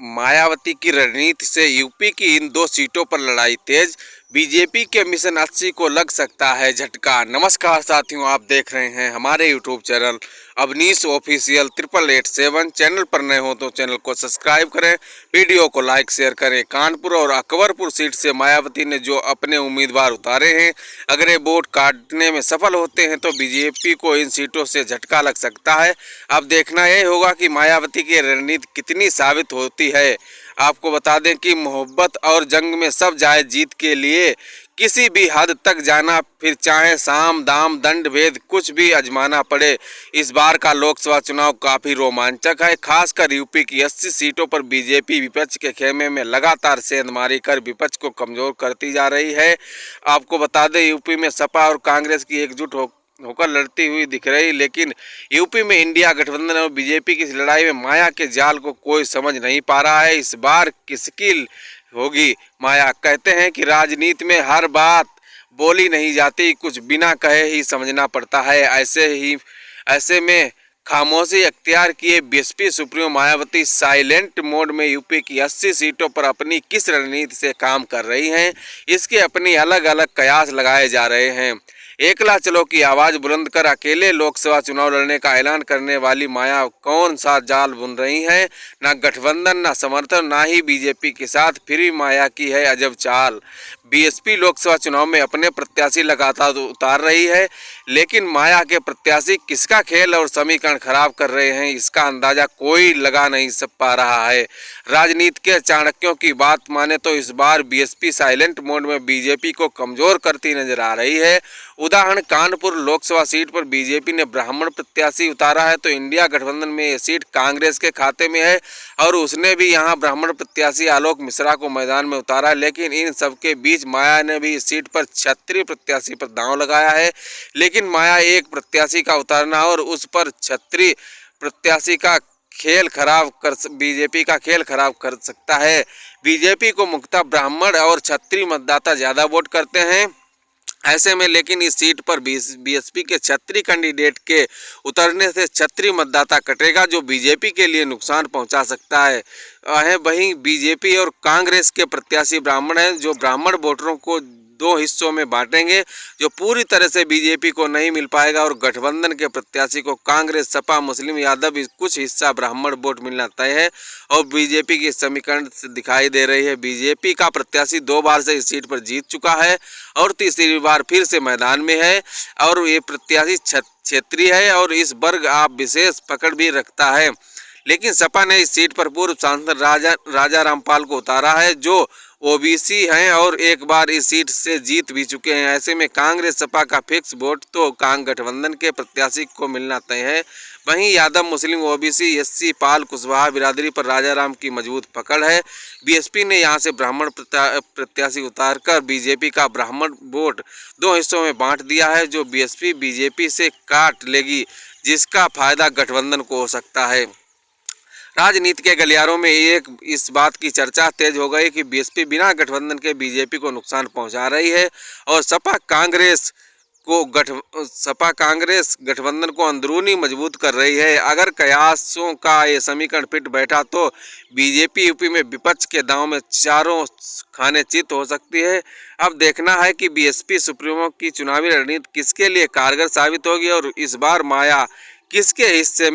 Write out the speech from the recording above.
मायावती की रणनीति से यूपी की इन 2 सीटों पर लड़ाई तेज। बीजेपी के मिशन 80 को लग सकता है झटका। नमस्कार साथियों, आप देख रहे हैं हमारे YouTube channel Avneesh official 8887। Channel पर नए हो तो चैनल को सब्सक्राइब करें, वीडियो को लाइक शेयर करें। कानपुर और अकबरपुर सीट से मायावती ने जो अपने उम्मीदवार उतारे हैं, अगर ये वोट काटने में सफल होते हैं तो बीजेपी को इन सीटों से झटका लग सकता है। अब देखना यह होगा कि मायावती की रणनीति कितनी साबित होती है। आपको बता दें कि मोहब्बत और जंग में सब जायज, जीत के लिए किसी भी हद तक जाना, फिर चाहे साम दाम दंड भेद कुछ भी आजमाना पड़े। इस बार का लोकसभा चुनाव काफी रोमांचक है। खासकर यूपी की 80 सीटों पर बीजेपी विपक्ष के खेमे में लगातार सेंधमारी कर विपक्ष को कमजोर करती जा रही है। आपको बता दें, यूपी में सपा और कांग्रेस की एकजुट होकर लड़ती हुई दिख रही, लेकिन यूपी में इंडिया गठबंधन और बीजेपी की इस लड़ाई में माया के जाल को कोई समझ नहीं पा रहा है। इस बार किसकी होगी माया? कहते हैं कि राजनीति में हर बात बोली नहीं जाती, कुछ बिना कहे ही समझना पड़ता है। ऐसे में खामोशी अख्तियार किए BSP supremo Mayawati silent mode में यूपी की 80 सीटों पर अपनी किस रणनीति से काम कर रही हैं, इसके अपनी अलग अलग कयास लगाए जा रहे हैं। एकला चलो की आवाज बुलंद कर अकेले लोकसभा चुनाव लड़ने का ऐलान करने वाली माया कौन सा जाल बुन रही है? ना गठबंधन, ना समर्थन, ना ही बीजेपी के साथ फिर माया की है अजब चाल। बीएसपी लोकसभा चुनाव में अपने प्रत्याशी लगातार उतार रही है, लेकिन माया के प्रत्याशी किसका खेल और समीकरण खराब कर रहे हैं, इसका अंदाजा कोई लगा नहीं पा रहा है। राजनीति के चाणक्यों की बात माने तो इस बार बीएसपी साइलेंट मोड में बीजेपी को कमजोर करती नजर आ रही है। उदाहरण, कानपुर लोकसभा सीट पर बीजेपी ने ब्राह्मण प्रत्याशी उतारा है, तो इंडिया गठबंधन में ये सीट कांग्रेस के खाते में है और उसने भी यहां ब्राह्मण प्रत्याशी आलोक मिश्रा को मैदान में उतारा है। लेकिन इन सबके बीच माया ने भी इस सीट पर क्षत्रिय प्रत्याशी पर दांव लगाया है। लेकिन माया एक प्रत्याशी का उतारना और उस पर क्षत्रिय प्रत्याशी का खेल खराब कर बीजेपी का खेल खराब कर सकता है। बीजेपी को मुख्यतः ब्राह्मण और क्षत्रिय मतदाता ज्यादा वोट करते हैं। ऐसे में लेकिन इस सीट पर बीएसपी के क्षत्रिय कैंडिडेट के उतरने से क्षत्रिय मतदाता कटेगा, जो बीजेपी के लिए नुकसान पहुंचा सकता है। वहीं बीजेपी और कांग्रेस के प्रत्याशी ब्राह्मण हैं, जो ब्राह्मण वोटरों को 2 हिस्सों में बांटेंगे, जो पूरी तरह से बीजेपी को नहीं मिल पाएगा। और गठबंधन के प्रत्याशी को कांग्रेस, सपा, मुस्लिम, यादव कुछ हिस्सा ब्राह्मण वोट मिलना तय है और बीजेपी की समीकरण दिखाई दे रही है। बीजेपी का प्रत्याशी 2 बार से इस सीट पर जीत चुका है और तीसरी बार फिर से मैदान में है और ये प्रत्याशी क्षेत्रीय है और इस वर्ग आप विशेष पकड़ भी रखता है। लेकिन सपा ने इस सीट पर पूर्व सांसद राजा रामपाल को उतारा है, जो ओबीसी हैं और एक बार इस सीट से जीत भी चुके हैं। ऐसे में कांग्रेस सपा का फिक्स वोट तो गठबंधन के प्रत्याशी को मिलना तय है। वहीं यादव, मुस्लिम, ओबीसी, एससी, पाल, कुशवाहा बिरादरी पर राजाराम की मजबूत पकड़ है। बीएसपी ने यहां से ब्राह्मण प्रत्याशी उतारकर बीजेपी का ब्राह्मण वोट 2 हिस्सों में बांट दिया है, जो बीजेपी से काट लेगी, जिसका फायदा गठबंधन को हो सकता है। राजनीति के गलियारों में इस बात की चर्चा तेज हो गई कि बीएसपी बिना गठबंधन के बीजेपी को नुकसान पहुंचा रही है और सपा कांग्रेस गठबंधन को अंदरूनी मजबूत कर रही है। अगर कयासों का ये समीकरण फिट बैठा तो बीजेपी यूपी में विपक्ष के दांव में चारों खाने चित हो सकती है। अब देखना है कि बीएसपी सुप्रीमो की चुनावी रणनीति किसके लिए कारगर साबित होगी और इस बार माया किसके हिस्से